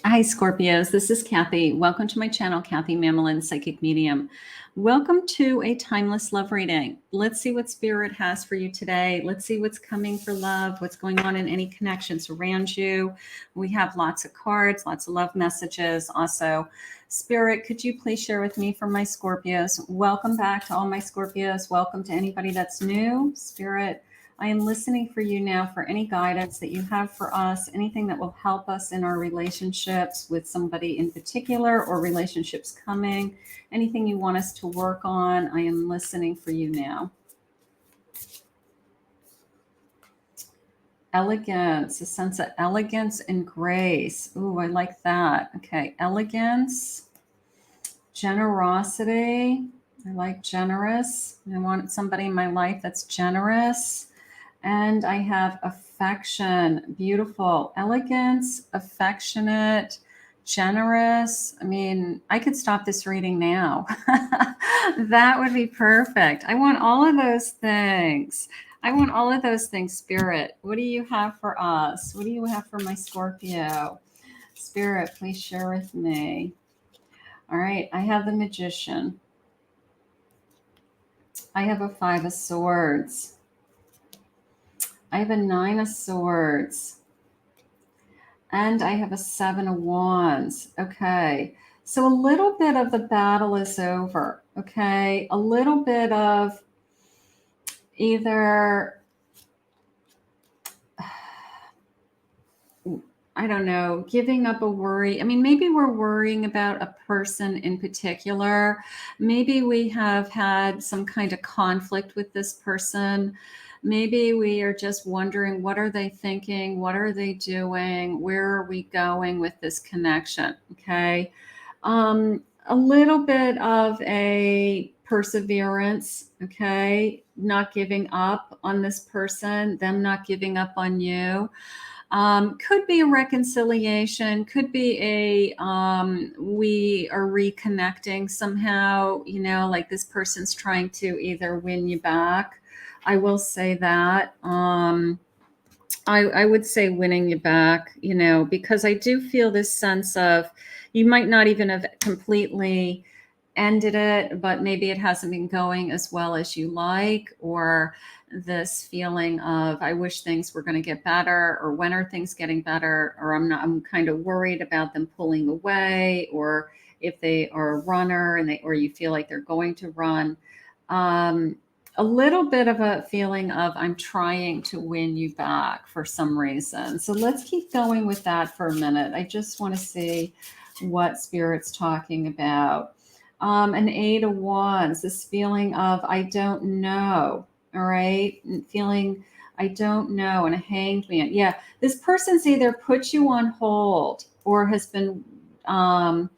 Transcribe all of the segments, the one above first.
Hi, Scorpios. This is Kathy. Welcome to my channel, Kathy Mamolen, Psychic Medium. Welcome to a timeless love reading. Let's see what Spirit has for you today. Let's see what's coming for love, what's going on in any connections around you. We have lots of cards, lots of love messages. Also, Spirit, could you please share with me for my Scorpios? Welcome back to all my Scorpios. Welcome to anybody that's new. Spirit, I am listening for you now for any guidance that you have for us, anything that will help us in our relationships with somebody in particular or relationships coming, anything you want us to work on. I am listening for you now. Elegance, a sense of elegance and grace. Ooh, I like that. Okay, elegance, generosity. I like generous. I want somebody in my life that's generous. And I have affection, beautiful, elegance, affectionate, generous. I mean, I could stop this reading now. That would be perfect. I want all of those things. I want all of those things, Spirit. What do you have for us? What do you have for my Scorpio? Spirit, please share with me. All right, I have the Magician. I have a 5 of Swords. I have a 9 of Swords. And I have a 7 of Wands. Okay. So a little bit of the battle is over. Okay. A little bit of either, I don't know, giving up a worry. I mean, maybe we're worrying about a person in particular. Maybe we have had some kind of conflict with this person. Maybe we are just wondering, what are they thinking? What are they doing? Where are we going with this connection? Okay. A little bit of a perseverance. Okay. Not giving up on this person, them not giving up on you. Could be a reconciliation, could be a we are reconnecting somehow, you know, like this person's trying to either win you back. I will say that. I would say winning you back, you know, because I do feel this sense of you might not even have completely ended it, but maybe it hasn't been going as well as you like, or this feeling of I wish things were going to get better, or when are things getting better, or I'm kind of worried about them pulling away, or if they are a runner and or you feel like they're going to run. A little bit of a feeling of I'm trying to win you back for some reason. So let's keep going with that for a minute. I just want to see what Spirit's talking about. An 8 of Wands, this feeling of I don't know. All right. Feeling I don't know. And a Hanged Man. Yeah. This person's either put you on hold or has been, I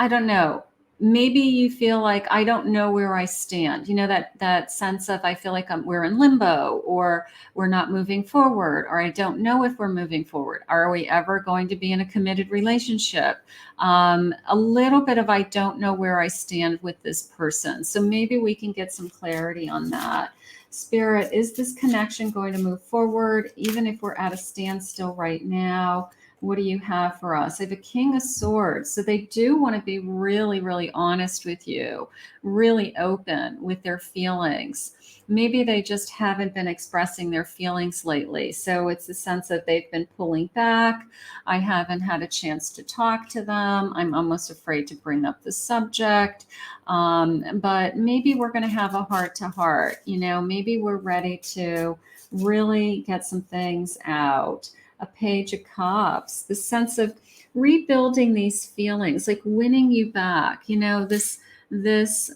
don't know. Maybe you feel like I don't know where I stand. You know, that sense of I feel like we're in limbo, or we're not moving forward, or I don't know if we're moving forward. Are we ever going to be in a committed relationship? A little bit of I don't know where I stand with this person. So maybe we can get some clarity on that. Spirit, is this connection going to move forward, even if we're at a standstill right now? What do you have for us? I have a King of Swords. So they do want to be really, really honest with you, really open with their feelings. Maybe they just haven't been expressing their feelings lately. So it's a sense that they've been pulling back. I haven't had a chance to talk to them. I'm almost afraid to bring up the subject. But maybe we're going to have a heart to heart. You know, maybe we're ready to really get some things out. A Page of Cups, the sense of rebuilding these feelings, like winning you back. You know, this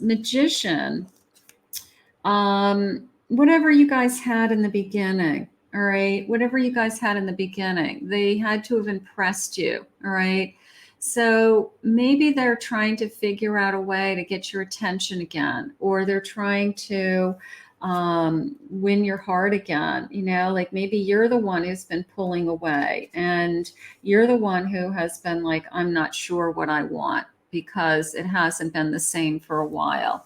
Magician, whatever you guys had in the beginning, all right, whatever you guys had in the beginning, they had to have impressed you, all right? So maybe they're trying to figure out a way to get your attention again, or they're trying to win your heart again. You know, like maybe you're the one who's been pulling away, and you're the one who has been like, I'm not sure what I want, because it hasn't been the same for a while.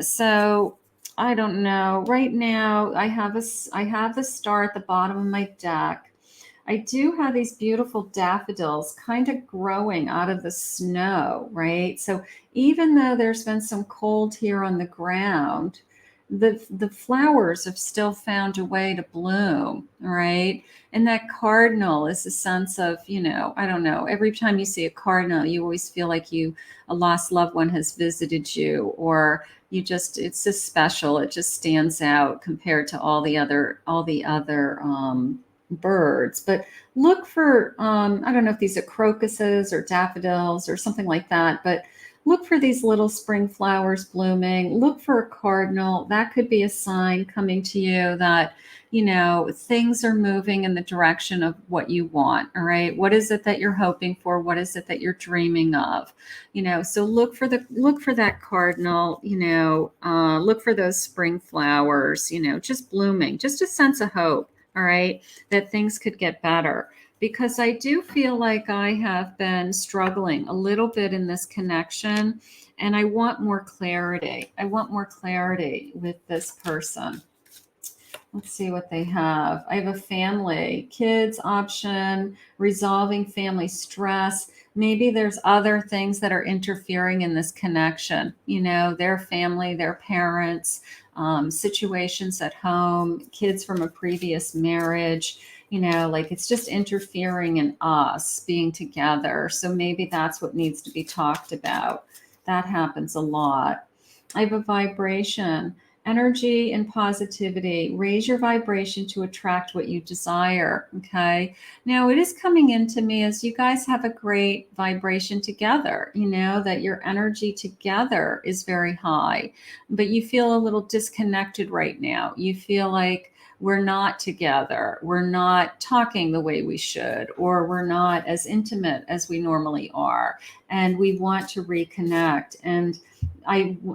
So I don't know. Right now, I have the star at the bottom of my deck. I do have these beautiful daffodils kind of growing out of the snow, right? So even though there's been some cold here on the ground, the flowers have still found a way to bloom, right? And that cardinal is a sense of, I don't know, every time you see a cardinal, you always feel like a lost loved one has visited you, or it's just special. It just stands out compared to all the other birds. But look for, I don't know if these are crocuses or daffodils or something like that, but look for these little spring flowers blooming. Look for a cardinal. That could be a sign coming to you that, things are moving in the direction of what you want. All right. What is it that you're hoping for? What is it that you're dreaming of? So look for that cardinal, look for those spring flowers, just blooming, just a sense of hope. All right. That things could get better, because I do feel like I have been struggling a little bit in this connection, and I want more clarity. I want more clarity with this person. Let's see what they have. I have a family, kids option, resolving family stress. Maybe there's other things that are interfering in this connection, their family, their parents, situations at home, kids from a previous marriage, like it's just interfering in us being together. So maybe that's what needs to be talked about. That happens a lot. I have a vibration, energy and positivity. Raise your vibration to attract what you desire. Okay. Now it is coming into me as you guys have a great vibration together, that your energy together is very high, but you feel a little disconnected right now. You feel like we're not together. We're not talking the way we should, or we're not as intimate as we normally are. And we want to reconnect. And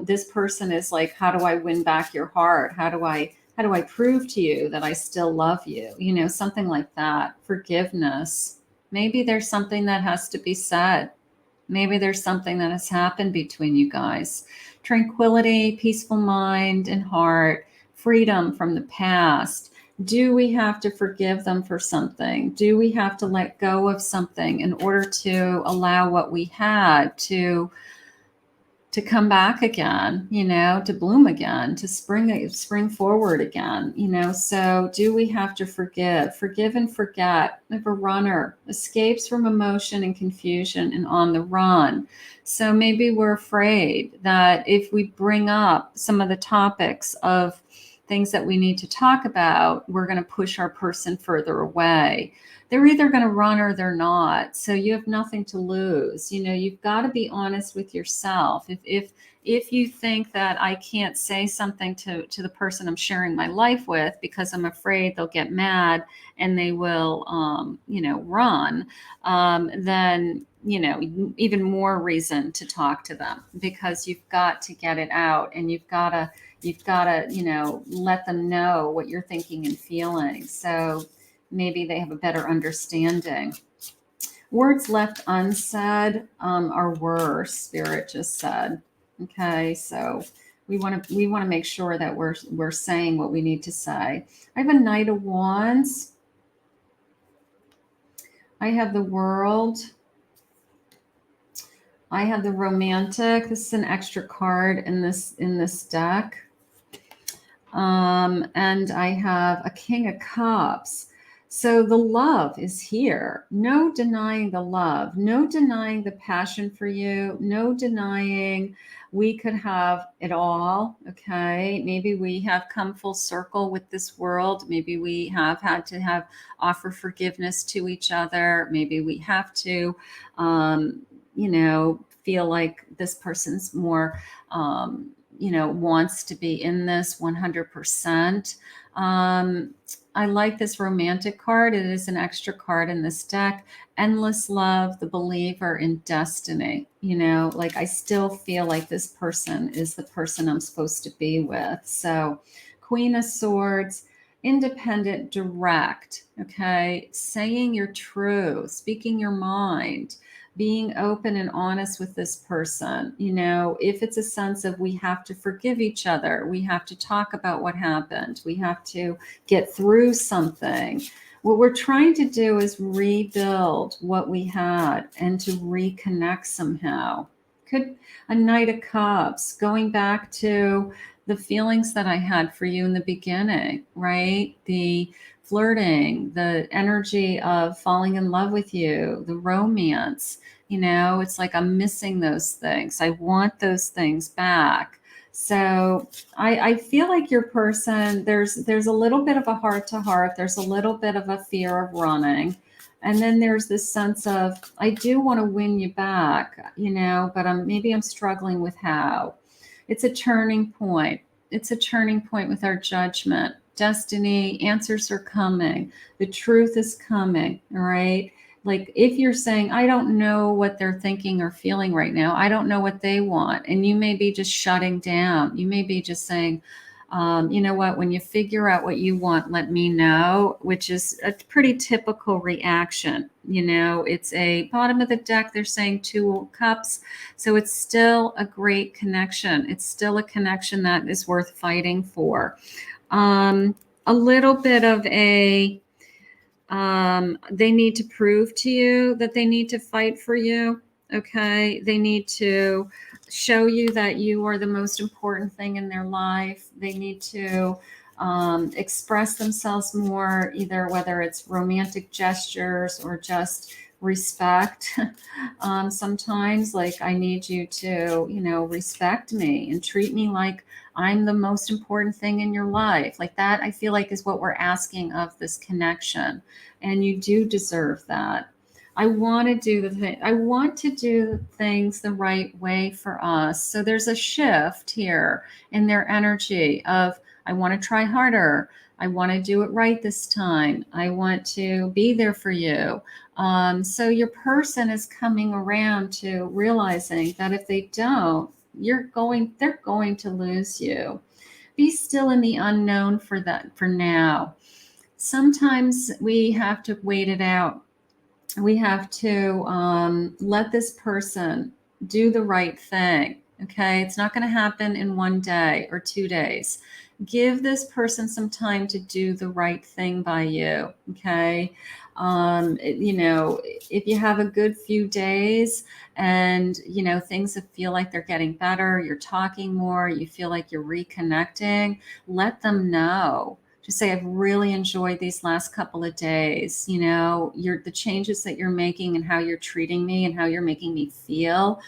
this person is like, how do I win back your heart? How do I prove to you that I still love you? Something like that. Forgiveness. Maybe there's something that has to be said. Maybe there's something that has happened between you guys. Tranquility, peaceful mind and heart, freedom from the past. Do we have to forgive them for something? Do we have to let go of something in order to allow what we had to come back again, to bloom again, to spring forward again, so do we have to forgive and forget? If a runner escapes from emotion and confusion and on the run. So maybe we're afraid that if we bring up some of the topics of things that we need to talk about, we're going to push our person further away. They're either going to run or they're not. So you have nothing to lose. You've got to be honest with yourself. If you think that I can't say something to the person I'm sharing my life with because I'm afraid they'll get mad and they will, run, then, even more reason to talk to them, because you've got to get it out, and you've got to, let them know what you're thinking and feeling. So maybe they have a better understanding. Words left unsaid are worse, Spirit just said. Okay, so we want to make sure that we're saying what we need to say. I have a Knight of Wands. I have the World. I have the Romantic. This is an extra card in this deck. And I have a King of Cups. So the love is here. No denying the love. No denying the passion for you. No denying we could have it all. Okay. Maybe we have come full circle with this world. Maybe we have had to offer forgiveness to each other. Maybe we have to, feel like this person's more, wants to be in this 100%. I like this Romantic card. It is an extra card in this deck. Endless love, the believer in destiny. Like I still feel like this person is the person I'm supposed to be with. So Queen of Swords, independent, direct. Okay. Saying your truth, speaking your mind, being open and honest with this person. If it's a sense of we have to forgive each other, we have to talk about what happened, we have to get through something, What we're trying to do is rebuild what we had and to reconnect somehow. Could a Knight of Cups, going back to the feelings that I had for you in the beginning, right? The flirting, the energy of falling in love with you, the romance. It's like I'm missing those things. I want those things back. So I feel like your person, there's a little bit of a heart to heart. There's a little bit of a fear of running. And then there's this sense of, I do want to win you back, but maybe I'm struggling with how. It's a turning point. It's a turning point with our judgment. Destiny, answers are coming. The truth is coming, all right? Like if you're saying, I don't know what they're thinking or feeling right now, I don't know what they want. And you may be just shutting down. You may be just saying, you know what, when you figure out what you want, let me know, which is a pretty typical reaction. It's a bottom of the deck. They're saying 2 cups. So it's still a great connection. It's still a connection that is worth fighting for. A little bit of a, they need to prove to you that they need to fight for you. Okay. They need to show you that you are the most important thing in their life. They need to express themselves more, either whether it's romantic gestures or just respect. Sometimes, like, I need you to, respect me and treat me like I'm the most important thing in your life. Like that, I feel like, is what we're asking of this connection. And you do deserve that. I want to do I want to do things the right way for us. So there's a shift here in their energy of, I want to try harder. I want to do it right this time. I want to be there for you. So your person is coming around to realizing that if they don't, they're going to lose you. Be still in the unknown for now. Sometimes we have to wait it out. We have to let this person do the right thing. Okay. It's not going to happen in 1 day or 2 days. Give this person some time to do the right thing by you. Okay. If you have a good few days and, things feel like they're getting better, you're talking more, you feel like you're reconnecting, let them know. Just say, I've really enjoyed these last couple of days. The changes that you're making and how you're treating me and how you're making me feel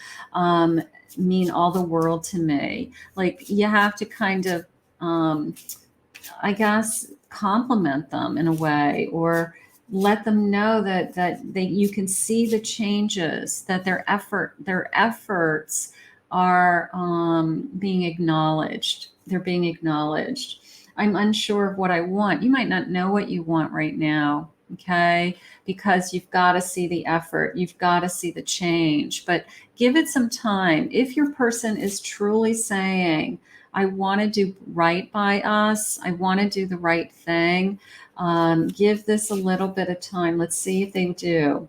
mean all the world to me. Like, you have to kind of, I guess, compliment them in a way, or let them know that you can see the changes, that their efforts are being acknowledged. They're being acknowledged. I'm unsure of what I want. You might not know what you want right now, okay? Because you've got to see the effort. You've got to see the change, but give it some time. If your person is truly saying, I want to do right by us, I want to do the right thing, give this a little bit of time. Let's see if they do.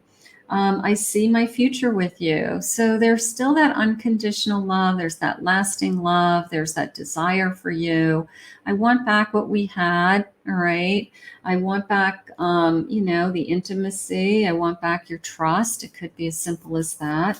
I see my future with you. So there's still that unconditional love. There's that lasting love. There's that desire for you. I want back what we had. All right. I want back, the intimacy. I want back your trust. It could be as simple as that.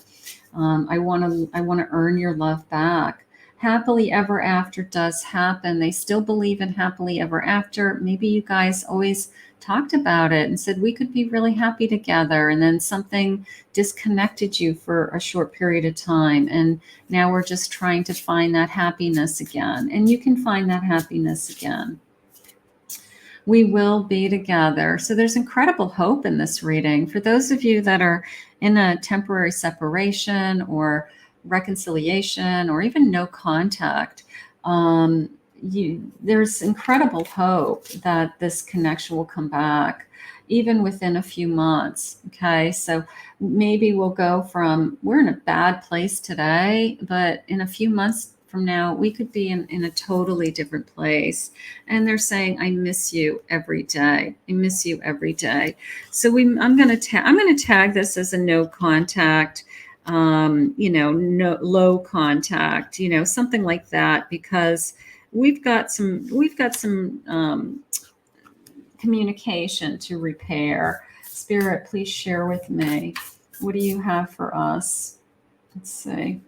I want to earn your love back. Happily ever after does happen. They still believe in happily ever after. Maybe you guys always talked about it and said we could be really happy together, and then something disconnected you for a short period of time, and now we're just trying to find that happiness again. And you can find that happiness again. We will be together. So there's incredible hope in this reading. For those of you that are in a temporary separation or reconciliation or even no contact, there's incredible hope that this connection will come back even within a few months. Okay. So maybe we'll go from, we're in a bad place today, but in a few months from now, we could be in a totally different place. And they're saying, I miss you every day. I miss you every day. So I'm going to tag this as a no contact, no low contact, something like that, because we've got some communication to repair. Spirit, please share with me. What do you have for us? Let's see.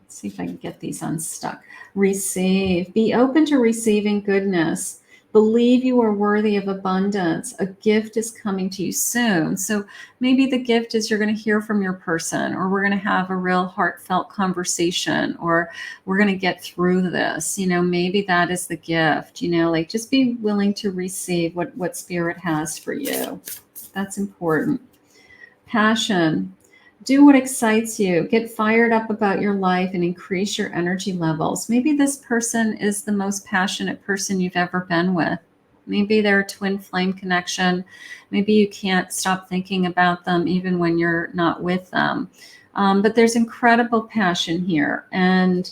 Let's see if I can get these unstuck. Receive. Be open to receiving goodness. Believe you are worthy of abundance. A gift is coming to you soon. So maybe the gift is you're going to hear from your person, or we're going to have a real heartfelt conversation, or we're going to get through this. Maybe that is the gift, like just be willing to receive what Spirit has for you. That's important. Passion. Do what excites you. Get fired up about your life and increase your energy levels. Maybe this person is the most passionate person you've ever been with. Maybe they're a twin flame connection. Maybe you can't stop thinking about them even when you're not with them. But there's incredible passion here. And,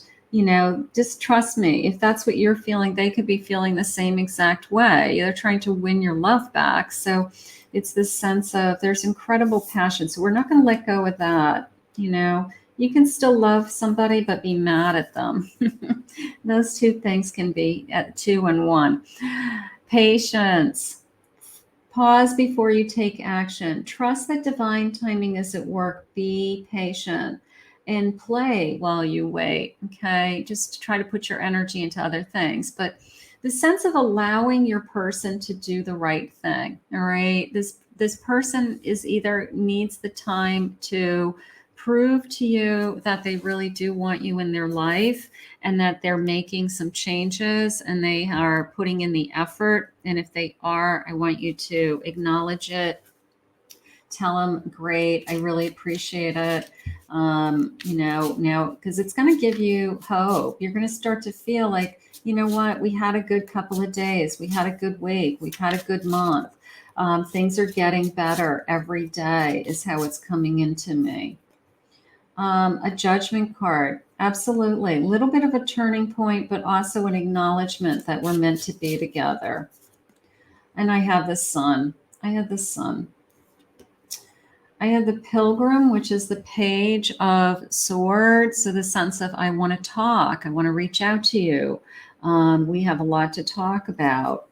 just trust me, if that's what you're feeling, they could be feeling the same exact way. They're trying to win your love back. So it's this sense of there's incredible passion. So we're not going to let go of that. You can still love somebody, but be mad at them. Those two things can be at 2 and 1. Patience. Pause before you take action. Trust that divine timing is at work. Be patient and play while you wait. Okay. Just try to put your energy into other things. But the sense of allowing your person to do the right thing. All right. This person is either needs the time to prove to you that they really do want you in their life, and that they're making some changes and they are putting in the effort. And if they are, I want you to acknowledge it. Tell them, great, I really appreciate it. Now, because it's going to give you hope. You're going to start to feel like, you know what, we had a good couple of days. We had a good week. We've had a good month. Things are getting better every day is how it's coming into me. A judgment card. Absolutely. A little bit of a turning point, but also an acknowledgement that we're meant to be together. And I have the sun. I have the sun. I have the Pilgrim, which is the Page of Swords. So the sense of, I want to talk. I want to reach out to you. We have a lot to talk about.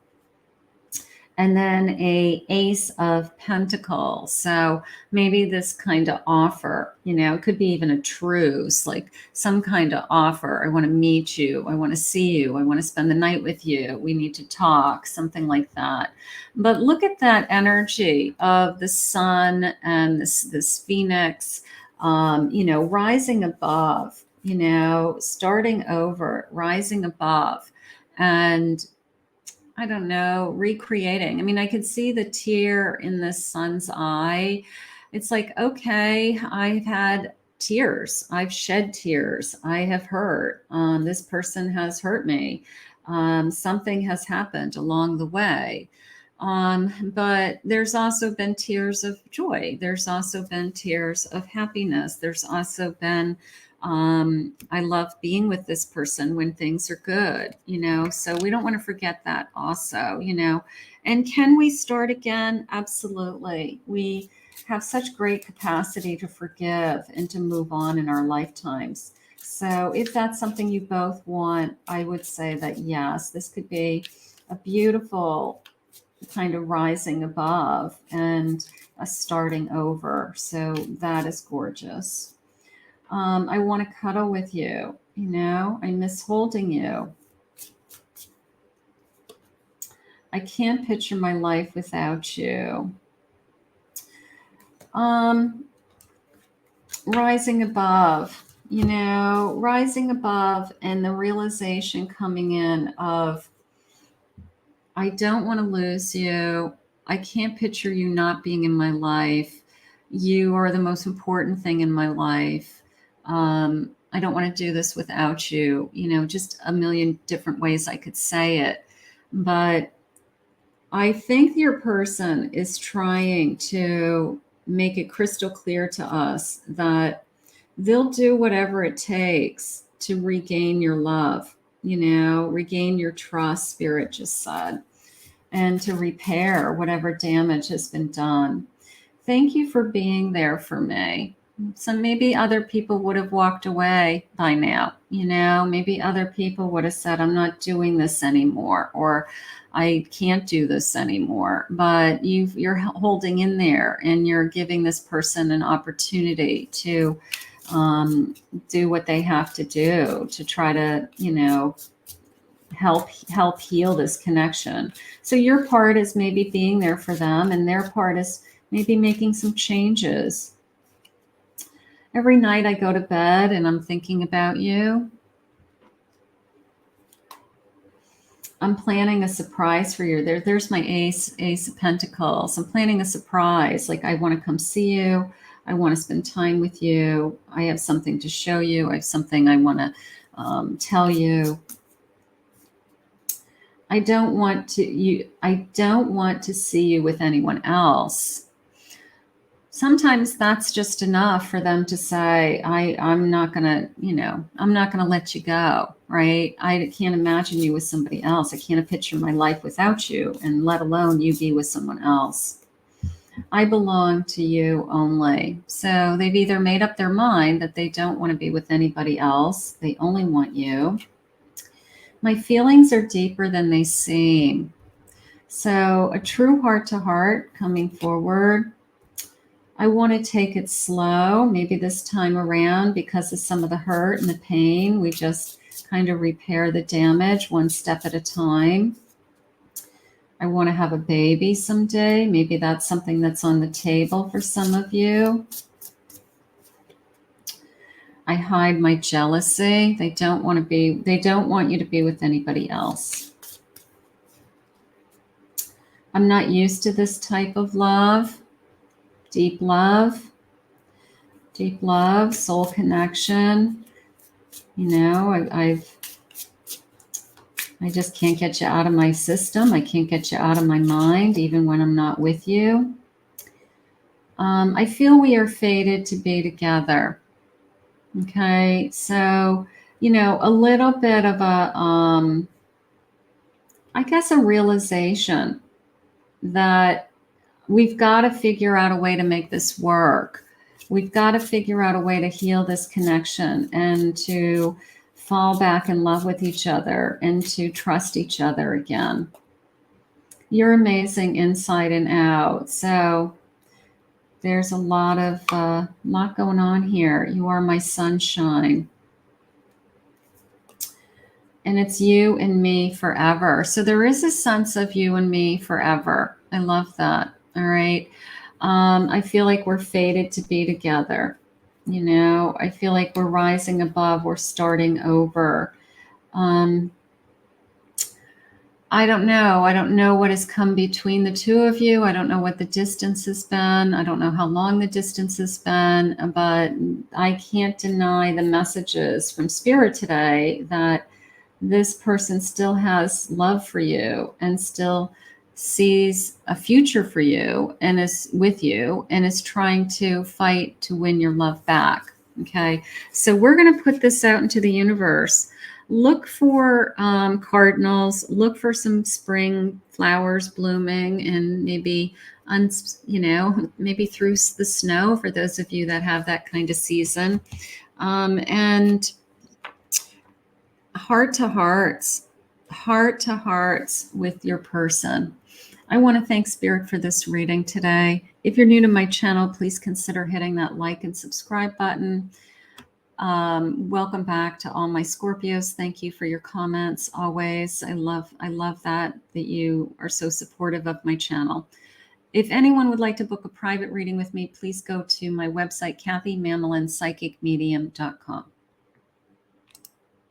And then a Ace of Pentacles. So maybe this kind of offer, it could be even a truce, like some kind of offer. I want to meet you. I want to see you. I want to spend the night with you. We need to talk, something like that. But look at that energy of the sun and this phoenix, rising above, starting over, rising above. And I don't know, recreating. I mean, I could see the tear in the sun's eye. It's like, okay, I've had tears. I've shed tears. I have hurt. This person has hurt me. Something has happened along the way. But there's also been tears of joy. There's also been tears of happiness. There's also been I love being with this person when things are good, so we don't want to forget that also, and can we start again? Absolutely. We have such great capacity to forgive and to move on in our lifetimes. So if that's something you both want, I would say that yes, this could be a beautiful kind of rising above and a starting over. So that is gorgeous. I want to cuddle with you. I miss holding you. I can't picture my life without you. Rising above, rising above, and the realization coming in of, I don't want to lose you. I can't picture you not being in my life. You are the most important thing in my life. I don't want to do this without you, just a million different ways I could say it. But I think your person is trying to make it crystal clear to us that they'll do whatever it takes to regain your love, regain your trust, Spirit just said, and to repair whatever damage has been done. Thank you for being there for me. So maybe other people would have walked away by now, maybe other people would have said, I'm not doing this anymore, or I can't do this anymore. But you're holding in there, and you're giving this person an opportunity to do what they have to do to try to, help heal this connection. So your part is maybe being there for them, and their part is maybe making some changes. Every night I go to bed and I'm thinking about you. I'm planning a surprise for you. There's my ace of pentacles. I'm planning a surprise. Like, I want to come see you. I want to spend time with you. I have something to show you. I have something I want to tell you. I don't want to see you with anyone else. Sometimes that's just enough for them to say, I'm not gonna let you go, right? I can't imagine you with somebody else. I can't picture my life without you, and let alone you be with someone else. I belong to you only. So they've either made up their mind that they don't want to be with anybody else. They only want you. My feelings are deeper than they seem. So a true heart-to-heart coming forward. I want to take it slow, maybe this time around, because of some of the hurt and the pain. We just kind of repair the damage one step at a time. I want to have a baby someday. Maybe that's something that's on the table for some of you. I hide my jealousy. They don't want you to be with anybody else. I'm not used to this type of love. Deep love, soul connection. I just can't get you out of my system. I can't get you out of my mind, even when I'm not with you. I feel we are fated to be together. Okay, so, a little bit of a realization that we've got to figure out a way to make this work. We've got to figure out a way to heal this connection and to fall back in love with each other and to trust each other again. You're amazing inside and out. So there's a lot going on here. You are my sunshine. And it's you and me forever. So there is a sense of you and me forever. I love that. All right. I feel like we're fated to be together. I feel like we're rising above. We're starting over. I don't know. I don't know what has come between the two of you. I don't know what the distance has been. I don't know how long the distance has been, but I can't deny the messages from Spirit today that this person still has love for you and still sees a future for you and is with you and is trying to fight to win your love back. Okay, so we're going to put this out into the universe. Look for cardinals, look for some spring flowers blooming, and maybe maybe through the snow for those of you that have that kind of season. And heart to hearts with your person. I want to thank Spirit for this reading today. If you're new to my channel, please consider hitting that like and subscribe button. Welcome back to all my Scorpios. Thank you for your comments always. I love that you are so supportive of my channel. If anyone would like to book a private reading with me, please go to my website, KathyMamolenPsychicMedium.com.